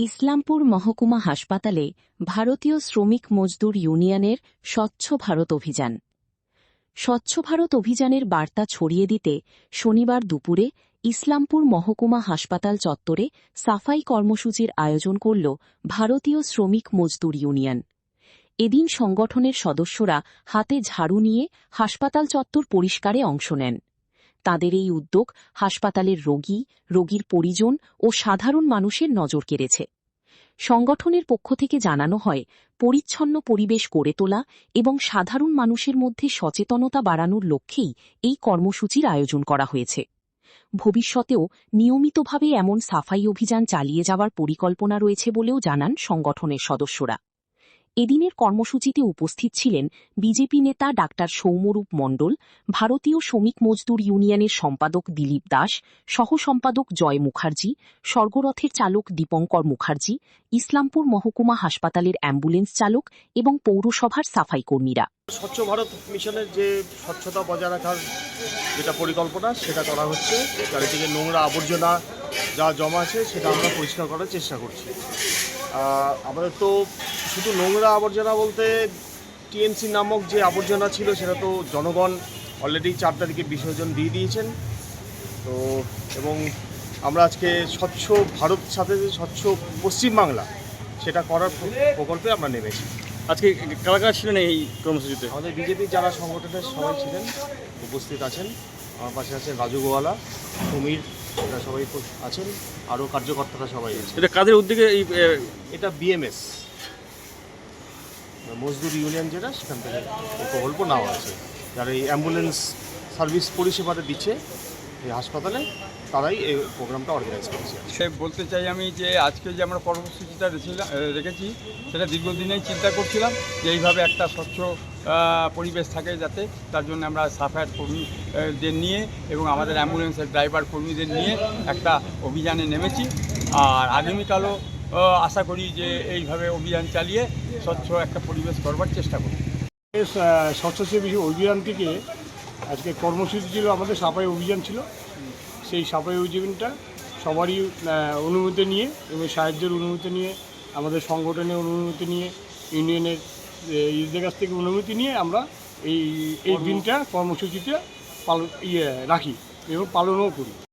ইসলামপুর মহকুমা হাসপাতালে ভারতীয় শ্রমিক মজদুর ইউনিয়নের স্বচ্ছ ভারত অভিযান। স্বচ্ছ ভারত অভিযানের বার্তা ছড়িয়ে দিতে শনিবার দুপুরে ইসলামপুর মহকুমা হাসপাতাল চত্বরে সাফাই কর্মসূচির আয়োজন করল ভারতীয় শ্রমিক মজদুর ইউনিয়ন। এদিন সংগঠনের সদস্যরা হাতে ঝাড়ু নিয়ে হাসপাতাল চত্বর পরিষ্কারে অংশ নেন। তাদের এই উদ্যোগ হাসপাতালের রোগী, রোগীর পরিজন ও সাধারণ মানুষের নজর কেড়েছে। সংগঠনের পক্ষ থেকে জানানো হয়, পরিচ্ছন্ন পরিবেশ গড়ে তোলা এবং সাধারণ মানুষের মধ্যে সচেতনতা বাড়ানোর লক্ষ্যেই এই কর্মসূচির আয়োজন করা হয়েছে। ভবিষ্যতেও নিয়মিতভাবে এমন সাফাই অভিযান চালিয়ে যাওয়ার পরিকল্পনা রয়েছে বলেও জানান সংগঠনের সদস্যরা। এদিনের কর্মসূচিতে উপস্থিত ছিলেন বিজেপি নেতা ডাক্তার সৌম্যরূপ মণ্ডল, ভারতীয় শ্রমিক মজদুর ইউনিয়নের সম্পাদক দিলীপ দাস, সহ সম্পাদক জয় মুখার্জি, স্বর্গরথের চালক দীপঙ্কর মুখার্জি, ইসলামপুর মহকুমা হাসপাতালের অ্যাম্বুলেন্স চালক এবং পৌরসভার সাফাই কর্মীরা। স্বচ্ছ ভারত মিশনের যে স্বচ্ছতা বজায় রাখার যেটা পরিকল্পনা সেটা করা হচ্ছে। চারিদিকে নোংরা আবর্জনা যা জমা আছে সেটা আমরা পরিষ্কার করার চেষ্টা করছি। আমাদের তো শুধু নোংরা আবর্জনা বলতে টিএমসি নামক যে আবর্জনা ছিল সেটা তো জনগণ অলরেডি 4 তারিখে বিসর্জন দিয়ে দিয়েছেন। তো এবং আমরা আজকে স্বচ্ছ ভারত সাথে স্বচ্ছ পশ্চিমবাংলা সেটা করার প্রকল্পে আমরা নেমেছি। আজকে কারা কারা ছিলেন এই কর্মসূচিতে? আমাদের বিজেপির যারা সংগঠনের সবাই ছিলেন, উপস্থিত আছেন। আমার পাশে আছেন রাজু গোয়ালা, সমীর, এরা সবাই আছেন, আরও কার্যকর্তারা সবাই আছেন। এটা কাদের উদ্যোগে এটা বিএমএস মজদুর ইউনিয়ন যেটা, সেখান থেকে এই প্রকল্প নেওয়া আছে। যারা এই অ্যাম্বুলেন্স সার্ভিস পরিষেবাটা দিচ্ছে এই হাসপাতালে, তারাই এই প্রোগ্রামটা অর্গানাইজ করেছে। সে বলতে চাই আমি যে আজকে যে আমরা কর্মসূচিটা রেখেছি সেটা দীর্ঘদিনেই চিন্তা করছিলাম যে এইভাবে একটা স্বচ্ছ পরিবেশ থাকে যাতে, তার জন্য আমরা সাফায়ার কর্মীদের নিয়ে এবং আমাদের অ্যাম্বুলেন্সের ড্রাইভার কর্মীদের নিয়ে একটা অভিযানে নেমেছি। আর আগামীকালও আশা করি যে এইভাবে অভিযান চালিয়ে স্বচ্ছ একটা পরিবেশ করবার চেষ্টা করি। স্বচ্ছ সেবী অভিযান থেকে আজকে কর্মসূচি ছিল, আমাদের সাফাই অভিযান ছিল। সেই সাফাই অভিযানটা সবারই অনুমতি নিয়ে এবং সাহায্যের অনুমতি নিয়ে, আমাদের সংগঠনের অনুমতি নিয়ে, ইউনিয়নের ইদের কাছ থেকে অনুমতি নিয়ে আমরা এই দিনটা কর্মসূচিতে রাখি এবং পালনও করি।